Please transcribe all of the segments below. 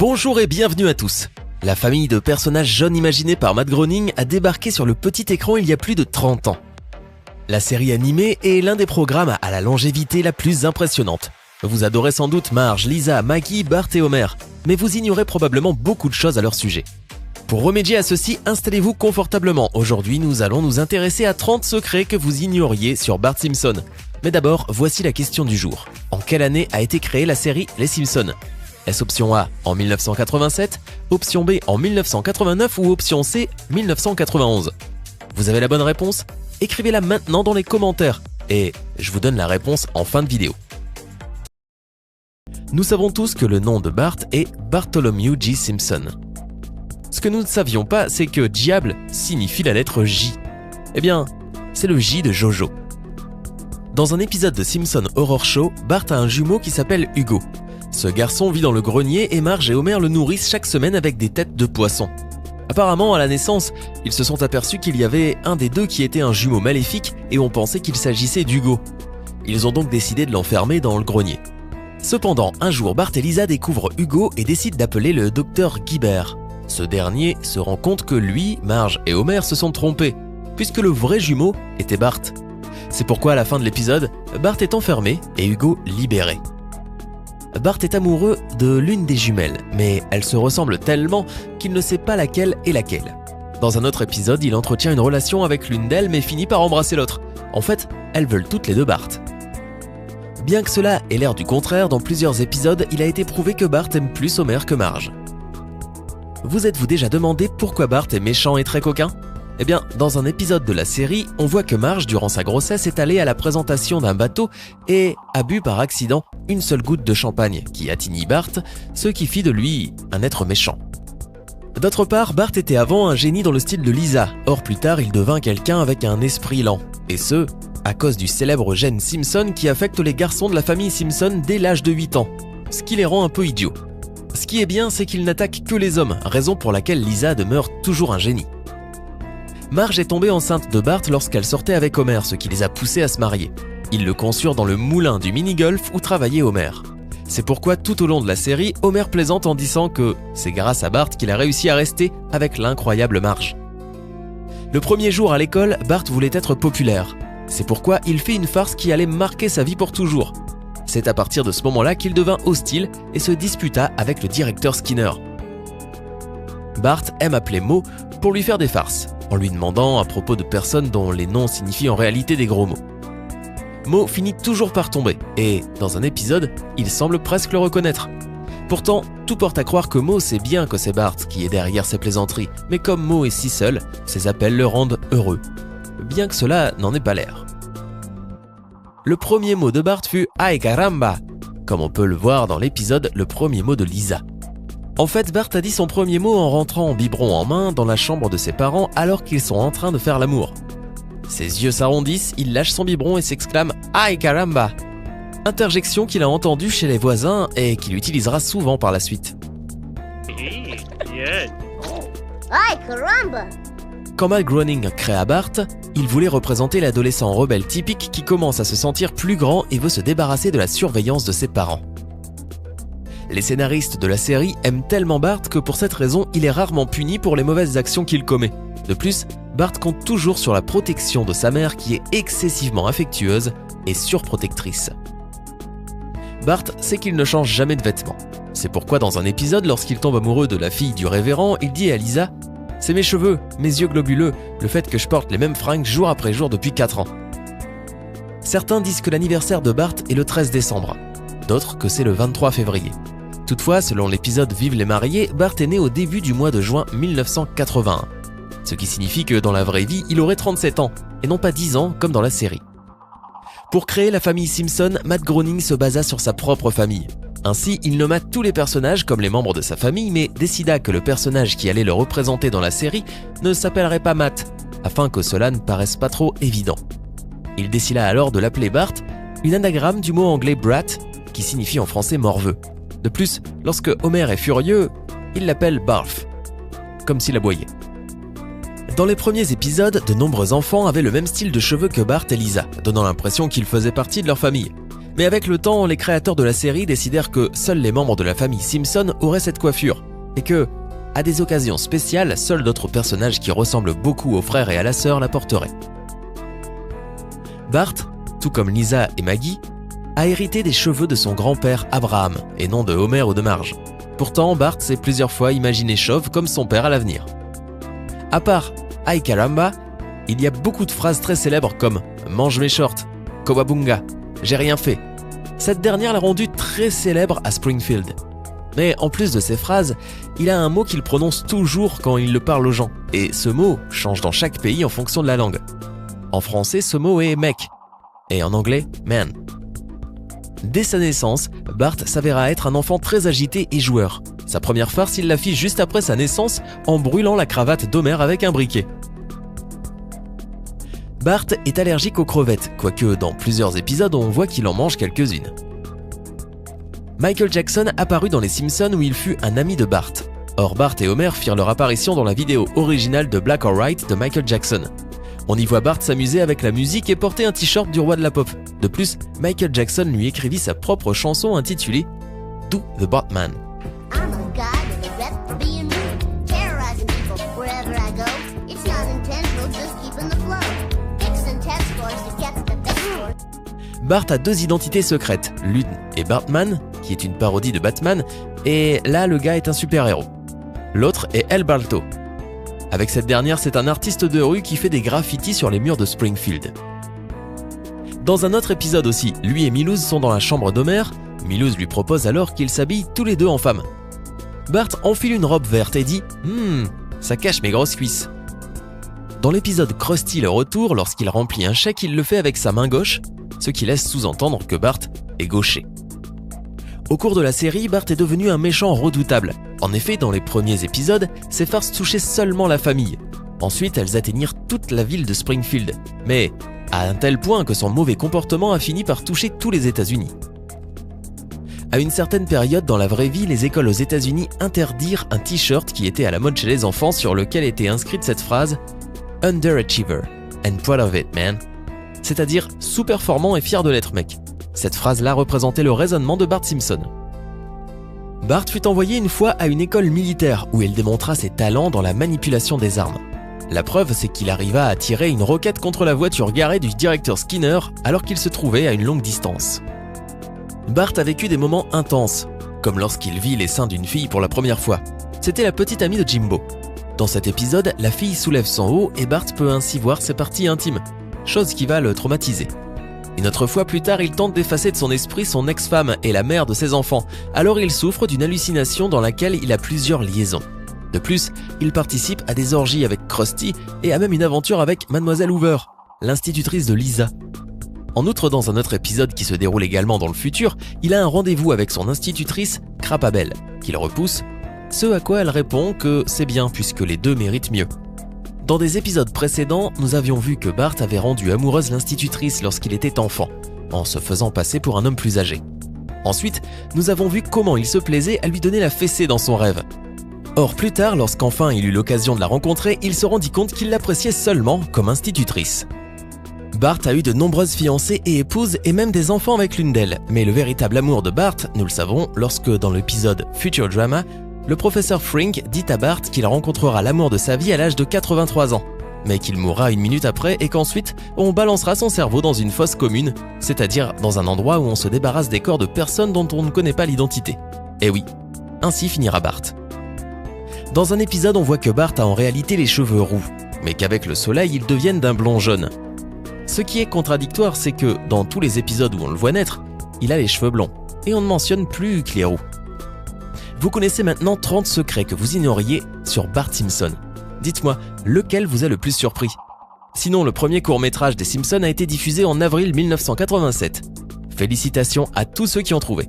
Bonjour et bienvenue à tous. La famille de personnages jeunes imaginés par Matt Groening a débarqué sur le petit écran il y a plus de 30 ans. La série animée est l'un des programmes à la longévité la plus impressionnante. Vous adorez sans doute Marge, Lisa, Maggie, Bart et Homer, mais vous ignorez probablement beaucoup de choses à leur sujet. Pour remédier à ceci, installez-vous confortablement. Aujourd'hui, nous allons nous intéresser à 30 secrets que vous ignoriez sur Bart Simpson. Mais d'abord, voici la question du jour. En quelle année a été créée la série Les Simpsons ? Est-ce option A en 1987, option B en 1989 ou option C 1991 ? Vous avez la bonne réponse ? Écrivez-la maintenant dans les commentaires et je vous donne la réponse en fin de vidéo. Nous savons tous que le nom de Bart est Bartholomew J. Simpson. Ce que nous ne savions pas, c'est que diable signifie la lettre J. Eh bien, c'est le J de Jojo. Dans un épisode de Simpson Horror Show, Bart a un jumeau qui s'appelle Hugo. Ce garçon vit dans le grenier et Marge et Homer le nourrissent chaque semaine avec des têtes de poisson. Apparemment, à la naissance, ils se sont aperçus qu'il y avait un des deux qui était un jumeau maléfique et ont pensé qu'il s'agissait d'Hugo. Ils ont donc décidé de l'enfermer dans le grenier. Cependant, un jour, Bart et Lisa découvrent Hugo et décident d'appeler le docteur Guibert. Ce dernier se rend compte que lui, Marge et Homer se sont trompés, puisque le vrai jumeau était Bart. C'est pourquoi à la fin de l'épisode, Bart est enfermé et Hugo libéré. Bart est amoureux de l'une des jumelles, mais elles se ressemblent tellement qu'il ne sait pas laquelle est laquelle. Dans un autre épisode, il entretient une relation avec l'une d'elles mais finit par embrasser l'autre. En fait, elles veulent toutes les deux Bart. Bien que cela ait l'air du contraire, dans plusieurs épisodes, il a été prouvé que Bart aime plus Homer que Marge. Vous êtes-vous déjà demandé pourquoi Bart est méchant et très coquin ? Eh bien, dans un épisode de la série, on voit que Marge, durant sa grossesse, est allée à la présentation d'un bateau et a bu par accident une seule goutte de champagne qui atteignit Bart, ce qui fit de lui un être méchant. D'autre part, Bart était avant un génie dans le style de Lisa, or plus tard il devint quelqu'un avec un esprit lent, et ce, à cause du célèbre gène Simpson qui affecte les garçons de la famille Simpson dès l'âge de 8 ans, ce qui les rend un peu idiots. Ce qui est bien, c'est qu'il n'attaque que les hommes, raison pour laquelle Lisa demeure toujours un génie. Marge est tombée enceinte de Bart lorsqu'elle sortait avec Homer, ce qui les a poussés à se marier. Ils le conçurent dans le moulin du mini-golf où travaillait Homer. C'est pourquoi tout au long de la série, Homer plaisante en disant que c'est grâce à Bart qu'il a réussi à rester avec l'incroyable Marge. Le premier jour à l'école, Bart voulait être populaire. C'est pourquoi il fait une farce qui allait marquer sa vie pour toujours. C'est à partir de ce moment-là qu'il devint hostile et se disputa avec le directeur Skinner. Bart aime appeler Moe pour lui faire des farces, en lui demandant à propos de personnes dont les noms signifient en réalité des gros mots. Moe finit toujours par tomber, et dans un épisode, il semble presque le reconnaître. Pourtant, tout porte à croire que Moe sait bien que c'est Bart qui est derrière ses plaisanteries, mais comme Moe est si seul, ses appels le rendent heureux. Bien que cela n'en ait pas l'air. Le premier mot de Bart fut « Ay caramba », comme on peut le voir dans l'épisode « Le premier mot de Lisa ». En fait, Bart a dit son premier mot en rentrant en biberon en main dans la chambre de ses parents alors qu'ils sont en train de faire l'amour. Ses yeux s'arrondissent, il lâche son biberon et s'exclame « Ay caramba !» Interjection qu'il a entendue chez les voisins et qu'il utilisera souvent par la suite. Ay caramba! Quand Matt Groening créa Bart, il voulait représenter l'adolescent rebelle typique qui commence à se sentir plus grand et veut se débarrasser de la surveillance de ses parents. Les scénaristes de la série aiment tellement Bart que pour cette raison, il est rarement puni pour les mauvaises actions qu'il commet. De plus, Bart compte toujours sur la protection de sa mère qui est excessivement affectueuse et surprotectrice. Bart sait qu'il ne change jamais de vêtements. C'est pourquoi dans un épisode, lorsqu'il tombe amoureux de la fille du révérend, il dit à Lisa « C'est mes cheveux, mes yeux globuleux, le fait que je porte les mêmes fringues jour après jour depuis 4 ans. » Certains disent que l'anniversaire de Bart est le 13 décembre, d'autres que c'est le 23 février. Toutefois, selon l'épisode Vive les mariés, Bart est né au début du mois de juin 1981. Ce qui signifie que dans la vraie vie, il aurait 37 ans, et non pas 10 ans comme dans la série. Pour créer la famille Simpson, Matt Groening se basa sur sa propre famille. Ainsi, il nomma tous les personnages comme les membres de sa famille, mais décida que le personnage qui allait le représenter dans la série ne s'appellerait pas Matt, afin que cela ne paraisse pas trop évident. Il décida alors de l'appeler Bart, une anagramme du mot anglais brat, qui signifie en français morveux. De plus, lorsque Homer est furieux, il l'appelle Barf, comme s'il aboyait. Dans les premiers épisodes, de nombreux enfants avaient le même style de cheveux que Bart et Lisa, donnant l'impression qu'ils faisaient partie de leur famille. Mais avec le temps, les créateurs de la série décidèrent que seuls les membres de la famille Simpson auraient cette coiffure, et que, à des occasions spéciales, seuls d'autres personnages qui ressemblent beaucoup aux frères et à la sœur la porteraient. Bart, tout comme Lisa et Maggie, a hérité des cheveux de son grand-père Abraham, et non de Homer ou de Marge. Pourtant, Bart s'est plusieurs fois imaginé chauve comme son père à l'avenir. À part « Ay caramba », il y a beaucoup de phrases très célèbres comme « mange mes shorts »,« Kowabunga »,« j'ai rien fait ». Cette dernière l'a rendu très célèbre à Springfield. Mais en plus de ces phrases, il a un mot qu'il prononce toujours quand il le parle aux gens, et ce mot change dans chaque pays en fonction de la langue. En français, ce mot est « mec », et en anglais « man ». Dès sa naissance, Bart s'avéra être un enfant très agité et joueur. Sa première farce, il la fit juste après sa naissance en brûlant la cravate d'Homer avec un briquet. Bart est allergique aux crevettes, quoique dans plusieurs épisodes on voit qu'il en mange quelques-unes. Michael Jackson apparut dans Les Simpsons où il fut un ami de Bart. Or Bart et Homer firent leur apparition dans la vidéo originale de Black or White de Michael Jackson. On y voit Bart s'amuser avec la musique et porter un t-shirt du roi de la pop. De plus, Michael Jackson lui écrivit sa propre chanson intitulée Do the Bartman. Bart a deux identités secrètes, l'une est Bartman, qui est une parodie de Batman, et là le gars est un super-héros. L'autre est El Balto. Avec cette dernière, c'est un artiste de rue qui fait des graffitis sur les murs de Springfield. Dans un autre épisode aussi, lui et Milouz sont dans la chambre d'Homer. Milouz lui propose alors qu'ils s'habillent tous les deux en femme. Bart enfile une robe verte et dit « ça cache mes grosses cuisses ». Dans l'épisode Krusty le retour, lorsqu'il remplit un chèque, il le fait avec sa main gauche, ce qui laisse sous-entendre que Bart est gaucher. Au cours de la série, Bart est devenu un méchant redoutable. En effet, dans les premiers épisodes, ses farces touchaient seulement la famille. Ensuite, elles atteignirent toute la ville de Springfield. Mais à un tel point que son mauvais comportement a fini par toucher tous les États-Unis. À une certaine période dans la vraie vie, les écoles aux États-Unis interdirent un t-shirt qui était à la mode chez les enfants sur lequel était inscrite cette phrase « Underachiever and proud of it, man », c'est-à-dire « sous-performant et fier de l'être, mec ». Cette phrase-là représentait le raisonnement de Bart Simpson. Bart fut envoyé une fois à une école militaire où il démontra ses talents dans la manipulation des armes. La preuve, c'est qu'il arriva à tirer une roquette contre la voiture garée du directeur Skinner alors qu'il se trouvait à une longue distance. Bart a vécu des moments intenses, comme lorsqu'il vit les seins d'une fille pour la première fois. C'était la petite amie de Jimbo. Dans cet épisode, la fille soulève son haut et Bart peut ainsi voir ses parties intimes, chose qui va le traumatiser. Une autre fois plus tard, il tente d'effacer de son esprit son ex-femme et la mère de ses enfants, alors il souffre d'une hallucination dans laquelle il a plusieurs liaisons. De plus, il participe à des orgies avec Krusty et a même une aventure avec Mademoiselle Hoover, l'institutrice de Lisa. En outre, dans un autre épisode qui se déroule également dans le futur, il a un rendez-vous avec son institutrice, Crapabelle, qu'il repousse, ce à quoi elle répond que c'est bien puisque les deux méritent mieux. Dans des épisodes précédents, nous avions vu que Bart avait rendu amoureuse l'institutrice lorsqu'il était enfant, en se faisant passer pour un homme plus âgé. Ensuite, nous avons vu comment il se plaisait à lui donner la fessée dans son rêve. Or, plus tard, lorsqu'enfin il eut l'occasion de la rencontrer, il se rendit compte qu'il l'appréciait seulement comme institutrice. Bart a eu de nombreuses fiancées et épouses et même des enfants avec l'une d'elles, mais le véritable amour de Bart, nous le savons, lorsque dans l'épisode Future Drama, le professeur Frink dit à Bart qu'il rencontrera l'amour de sa vie à l'âge de 83 ans, mais qu'il mourra une minute après et qu'ensuite on balancera son cerveau dans une fosse commune, c'est-à-dire dans un endroit où on se débarrasse des corps de personnes dont on ne connaît pas l'identité. Et oui, ainsi finira Bart. Dans un épisode, on voit que Bart a en réalité les cheveux roux, mais qu'avec le soleil, ils deviennent d'un blond jaune. Ce qui est contradictoire, c'est que dans tous les épisodes où on le voit naître, il a les cheveux blonds, et on ne mentionne plus qu'il est roux. Vous connaissez maintenant 30 secrets que vous ignoriez sur Bart Simpson. Dites-moi, lequel vous a le plus surpris? Sinon, le premier court-métrage des Simpsons a été diffusé en avril 1987. Félicitations à tous ceux qui ont trouvé.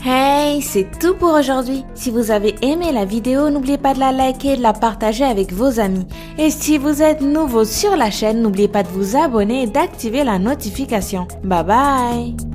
Hey, c'est tout pour aujourd'hui. Si vous avez aimé la vidéo, n'oubliez pas de la liker et de la partager avec vos amis. Et si vous êtes nouveau sur la chaîne, n'oubliez pas de vous abonner et d'activer la notification. Bye bye!